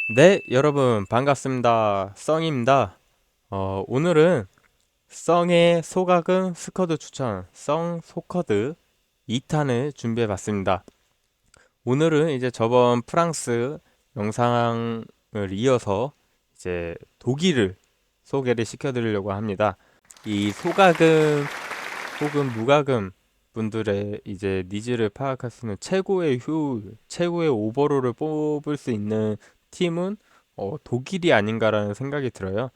네, 여러분 반갑습니다. 썽입니다. 오늘은 썽의 소가금 스쿼드 추천, 썽 소커드 2탄을 준비해 봤습니다. 오늘은 이제 저번 프랑스 영상을 이어서 이제 독일을 소개를 시켜 드리려고 합니다. 이 소가금 혹은 무가금 분들의 이제 니즈를 파악할 수 있는 최고의 효율, 최고의 오버롤을 뽑을 수 있는 팀은 독일이 아닌가라는 생각이 들어요.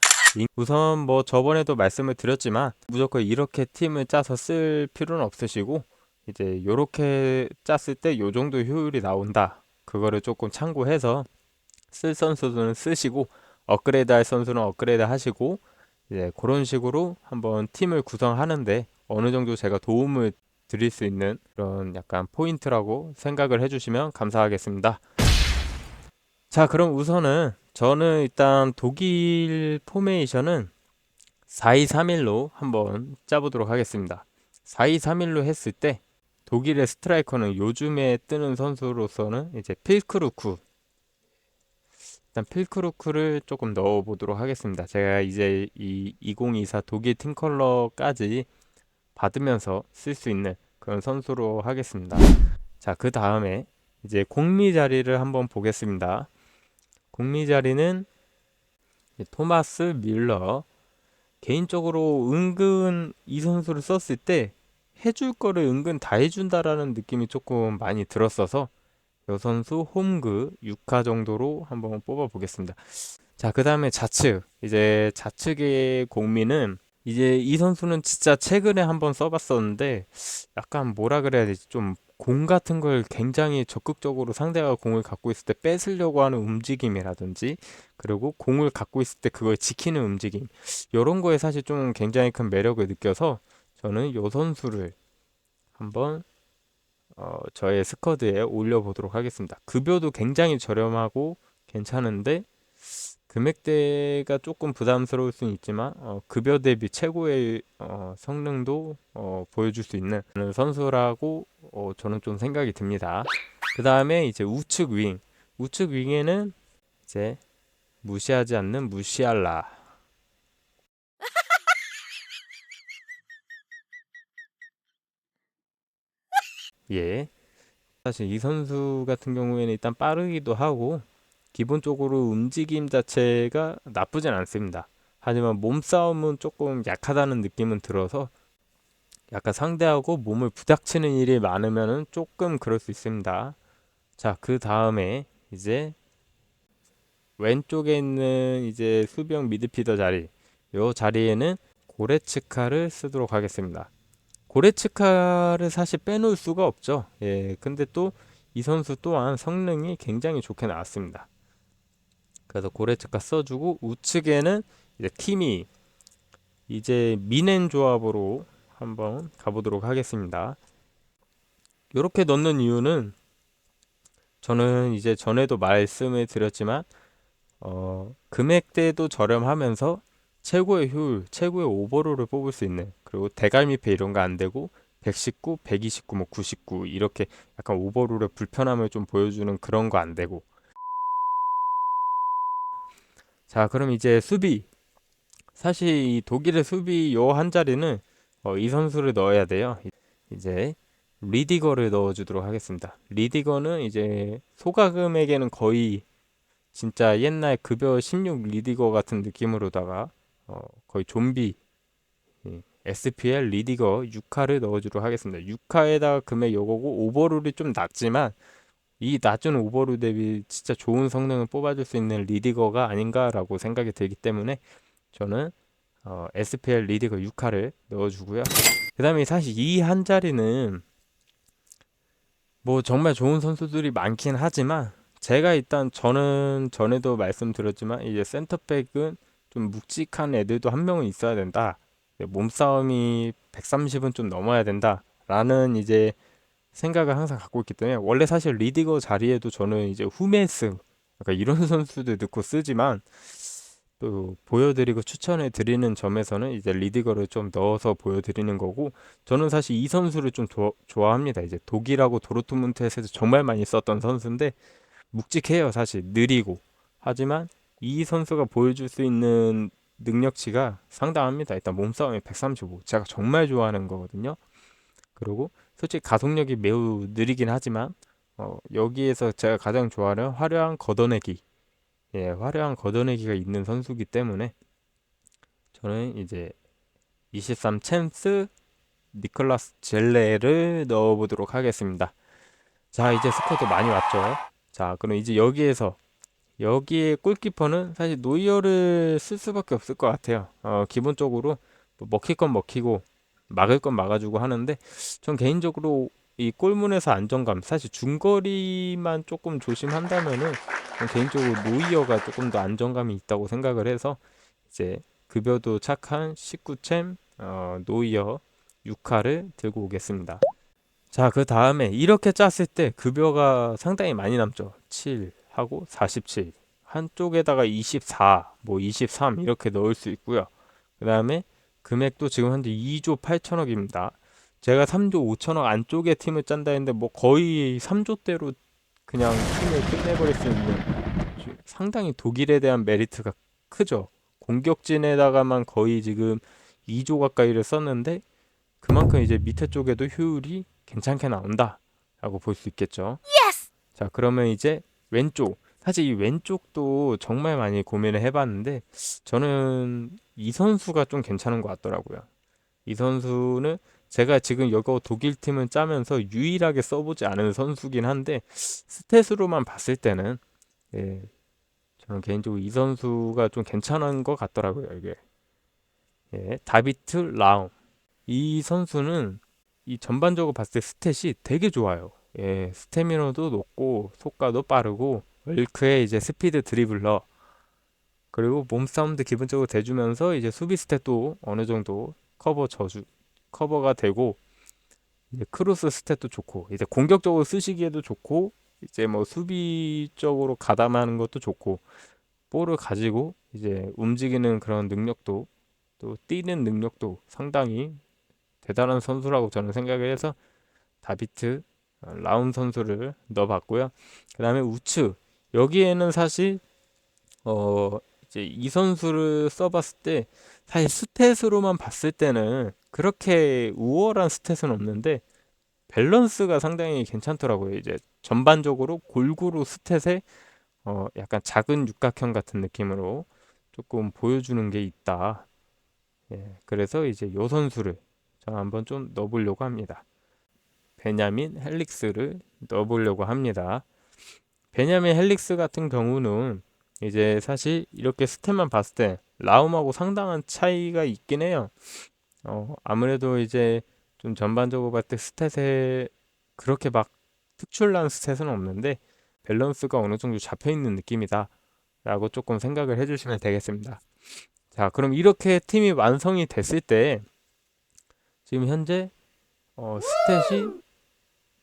우선 뭐 저번에도 말씀을 드렸지만 무조건 이렇게 팀을 짜서 쓸 필요는 없으시고 이제 요렇게 짰을 때 요 정도 효율이 나온다. 그거를 조금 참고해서 쓸 선수들은 쓰시고 업그레이드 할 선수는 업그레이드 하시고 이제 그런 식으로 한번 팀을 구성하는데 어느 정도 제가 도움을 드릴 수 있는 그런 약간 포인트라고 생각을 해주시면 감사하겠습니다. 자, 그럼 우선은 저는 일단 독일 포메이션은 4-2-3-1로 한번 짜보도록 하겠습니다. 4-2-3-1로 했을 때 독일의 스트라이커는 요즘에 뜨는 선수로서는 이제 필크루크, 일단 필크루크를 조금 넣어보도록 하겠습니다. 제가 이제 이 2024 독일 팀 컬러까지 받으면서 쓸 수 있는 그런 선수로 하겠습니다. 자, 그 다음에 이제 공미 자리를 한번 보겠습니다. 공미 자리는 토마스 밀러. 개인적으로 은근 이 선수를 썼을 때 해줄 거를 은근 다 해준다라는 느낌이 조금 많이 들었어서 이 선수 홈그 6화 정도로 한번 뽑아 보겠습니다. 자, 그 다음에 좌측. 이제 좌측의 공미는 이제 이 선수는 진짜 최근에 한번 써봤었는데 약간 뭐라 그래야 되지? 좀 공 같은 걸 굉장히 적극적으로 상대가 공을 갖고 있을 때 뺏으려고 하는 움직임이라든지 그리고 공을 갖고 있을 때 그걸 지키는 움직임 이런 거에 사실 좀 굉장히 큰 매력을 느껴서 저는 이 선수를 한번 저의 스쿼드에 올려보도록 하겠습니다. 급여도 굉장히 저렴하고 괜찮은데 금액대가 조금 부담스러울 수는 있지만 급여 대비 최고의 성능도 보여줄 수 있는 그런 선수라고 저는 좀 생각이 듭니다. 그 다음에 이제 우측 윙, 우측 윙에는 이제 무시하지 않는 무시알라. 예. 사실 이 선수 같은 경우에는 일단 빠르기도 하고 기본적으로 움직임 자체가 나쁘진 않습니다. 하지만 몸싸움은 조금 약하다는 느낌은 들어서 약간 상대하고 몸을 부닥치는 일이 많으면은 조금 그럴 수 있습니다. 자, 그 다음에 이제 왼쪽에 있는 이제 수비형 미드필더 자리, 요 자리에는 고레츠카를 쓰도록 하겠습니다. 고레츠카를 사실 빼놓을 수가 없죠. 예, 근데 또 이 선수 또한 성능이 굉장히 좋게 나왔습니다. 그래서 고레츠카 써주고 우측에는 이제 팀이 이제 미넨 조합으로 한번 가보도록 하겠습니다. 이렇게 넣는 이유는 저는 이제 전에도 말씀을 드렸지만 금액대도 저렴하면서 최고의 효율, 최고의 오버롤을 뽑을 수 있는 그리고 대갈미패 이런 거 안 되고 119, 129, 뭐 99 이렇게 약간 오버롤의 불편함을 좀 보여주는 그런 거 안 되고 자 그럼 이제 수비 사실 이 독일의 수비 요 한 자리는 이 선수를 넣어야 돼요. 이제 리디거를 넣어주도록 하겠습니다. 리디거는 이제 소가금에게는 거의 진짜 옛날 급여 16 리디거 같은 느낌으로다가 거의 좀비 SPL 리디거 6화를 넣어주도록 하겠습니다. 6화에다가 금액 요거고 오버롤이 좀 낮지만 이 낮은 오버롤 대비 진짜 좋은 성능을 뽑아줄 수 있는 리디거가 아닌가라고 생각이 들기 때문에 저는 SPL 리디거 6화를 넣어주고요. 그 다음에 사실 이 한 자리는 뭐 정말 좋은 선수들이 많긴 하지만 제가 일단 저는 전에도 말씀드렸지만 이제 센터백은 좀 묵직한 애들도 한 명은 있어야 된다. 몸싸움이 130은 좀 넘어야 된다. 라는 이제 생각을 항상 갖고 있기 때문에 원래 사실 리디거 자리에도 저는 이제 후메스 약간 이런 선수들 넣고 쓰지만 또 보여드리고 추천해 드리는 점에서는 이제 리디거를 좀 넣어서 보여드리는 거고 저는 사실 이 선수를 좀 좋아합니다. 이제 독일하고 도르트문트에서 정말 많이 썼던 선수인데 묵직해요. 사실 느리고 하지만 이 선수가 보여줄 수 있는 능력치가 상당합니다. 일단 몸싸움이 135. 제가 정말 좋아하는 거거든요. 그리고 솔직히 가속력이 매우 느리긴 하지만 여기에서 제가 가장 좋아하는 화려한 걷어내기. 예, 화려한 걷어내기가 있는 선수이기 때문에 저는 이제 23 챈스 니콜라스 젤레를 넣어보도록 하겠습니다. 자, 이제 스쿼드 많이 왔죠. 자, 그럼 이제 여기에 골키퍼는 사실 노이어를 쓸 수밖에 없을 것 같아요. 기본적으로 뭐 먹힐 건 먹히고 막을 건 막아주고 하는데 전 개인적으로 이 골문에서 안정감, 사실 중거리만 조금 조심한다면은 전 개인적으로 노이어가 조금 더 안정감이 있다고 생각을 해서 이제 급여도 착한 19챔 노이어 6화를 들고 오겠습니다. 자, 그 다음에 이렇게 짰을 때 급여가 상당히 많이 남죠. 7 하고 47. 한쪽에다가 24, 뭐 23 이렇게 넣을 수 있고요. 그 다음에 금액도 지금 현재 2조 8천억입니다. 제가 3조 5천억 안쪽에 팀을 짠다 했는데 뭐 거의 3조대로 그냥 팀을 끝내버릴 수 있는 상당히 독일에 대한 메리트가 크죠. 공격진에다가만 거의 지금 2조 가까이를 썼는데 그만큼 이제 밑에 쪽에도 효율이 괜찮게 나온다라고 볼 수 있겠죠. 자, 그러면 이제 왼쪽. 사실 이 왼쪽도 정말 많이 고민을 해봤는데 저는 이 선수가 좀 괜찮은 것 같더라고요. 이 선수는 제가 지금 여거 독일 팀을 짜면서 유일하게 써보지 않은 선수긴 한데 스탯으로만 봤을 때는 예, 저는 개인적으로 이 선수가 좀 괜찮은 것 같더라고요. 이게 예, 다비트 라움. 이 선수는 이 전반적으로 봤을 때 스탯이 되게 좋아요. 예, 스태미너도 높고 속가도 빠르고 월크에 이제 스피드 드리블러 그리고 몸싸움도 기본적으로 대주면서 이제 수비 스탯도 어느 정도 커버가 되고 이제 크로스 스탯도 좋고 이제 공격적으로 쓰시기에도 좋고 이제 뭐 수비적으로 가담하는 것도 좋고 볼을 가지고 이제 움직이는 그런 능력도 또 뛰는 능력도 상당히 대단한 선수라고 저는 생각을 해서 다비트 라운 선수를 넣어봤고요. 그 다음에 우츠 여기에는 사실 이제 이 선수를 써봤을 때 사실 스탯으로만 봤을 때는 그렇게 우월한 스탯은 없는데 밸런스가 상당히 괜찮더라고요. 이제 전반적으로 골고루 스탯에 약간 작은 육각형 같은 느낌으로 조금 보여주는 게 있다. 예, 그래서 이제 요 선수를 저 한번 좀 넣어보려고 합니다. 베냐민 헬릭스를 넣어보려고 합니다. 베냐민 헬릭스 같은 경우는 이제 사실 이렇게 스탯만 봤을 때 라움하고 상당한 차이가 있긴 해요. 아무래도 이제 좀 전반적으로 봤을 때 스탯에 그렇게 막 특출난 스탯은 없는데 밸런스가 어느 정도 잡혀 있는 느낌이다 라고 조금 생각을 해주시면 되겠습니다. 자, 그럼 이렇게 팀이 완성이 됐을 때 지금 현재 스탯이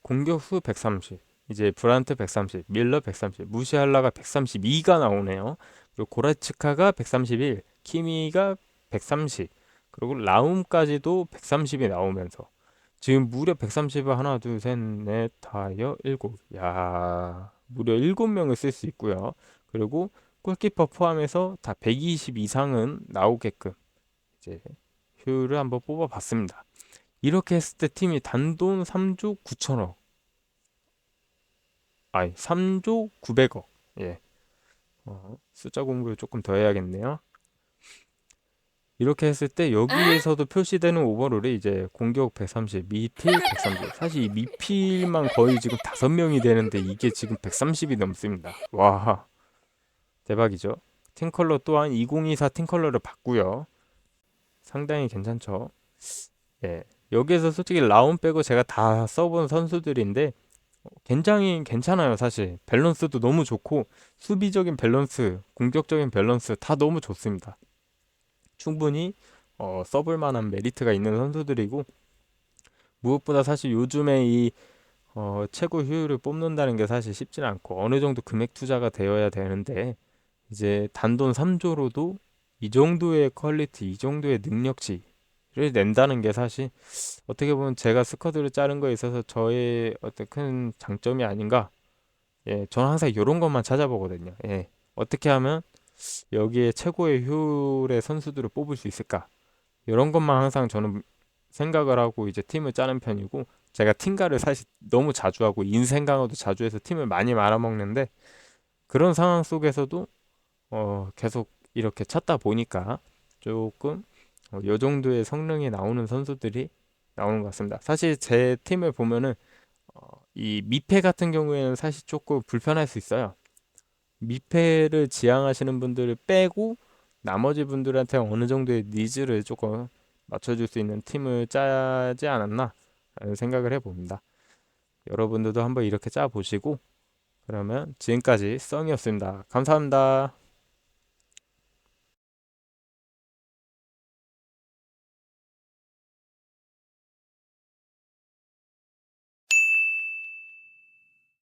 공격수 130, 이제 브란트 130, 밀러 130, 무시할라가 132가 나오네요. 그리고 고라츠카가 131, 키미가 130, 그리고 라움까지도 130이 나오면서 지금 무려 130을 하나, 둘, 셋, 넷, 다여, 일곱. 야, 무려 7명을 쓸 수 있고요. 그리고 골키퍼 포함해서 다 120 이상은 나오게끔 이제 효율을 한번 뽑아봤습니다. 이렇게 했을 때 팀이 단돈 3조 9천억, 아니 3조 900억. 예. 숫자 공부를 조금 더 해야겠네요. 이렇게 했을 때 여기에서도 표시되는 오버롤이 이제 공격 130, 미필 130. 사실 이 미필만 거의 지금 5명이 되는데 이게 지금 130이 넘습니다. 와, 대박이죠. 팀컬러 또한 2024 팀컬러를 봤고요. 상당히 괜찮죠. 예. 여기에서 솔직히 라운 빼고 제가 다 써본 선수들인데 굉장히 괜찮아요, 사실. 밸런스도 너무 좋고, 수비적인 밸런스, 공격적인 밸런스 다 너무 좋습니다. 충분히 써볼 만한 메리트가 있는 선수들이고, 무엇보다 사실 요즘에 이 최고 효율을 뽑는다는 게 사실 쉽진 않고, 어느 정도 금액 투자가 되어야 되는데, 이제 단돈 3조로도 이 정도의 퀄리티, 이 정도의 능력치를 낸다는 게 사실 어떻게 보면 제가 스쿼드를 짜는 거에 있어서 저의 어떤 큰 장점이 아닌가. 예, 저는 항상 이런 것만 찾아보거든요. 예, 어떻게 하면 여기에 최고의 효율의 선수들을 뽑을 수 있을까? 이런 것만 항상 저는 생각을 하고 이제 팀을 짜는 편이고, 제가 팀가를 사실 너무 자주 하고 인생 강화도 자주 해서 팀을 많이 말아먹는데, 그런 상황 속에서도 계속 이렇게 찾다 보니까 조금 요 정도의 성능이 나오는 선수들이 나오는 것 같습니다. 사실 제 팀을 보면은 이 미패 같은 경우에는 사실 조금 불편할 수 있어요. 미패를 지향하시는 분들을 빼고 나머지 분들한테 어느 정도의 니즈를 조금 맞춰줄 수 있는 팀을 짜지 않았나 라는 생각을 해봅니다. 여러분들도 한번 이렇게 짜보시고, 그러면 지금까지 썽이었습니다. 감사합니다.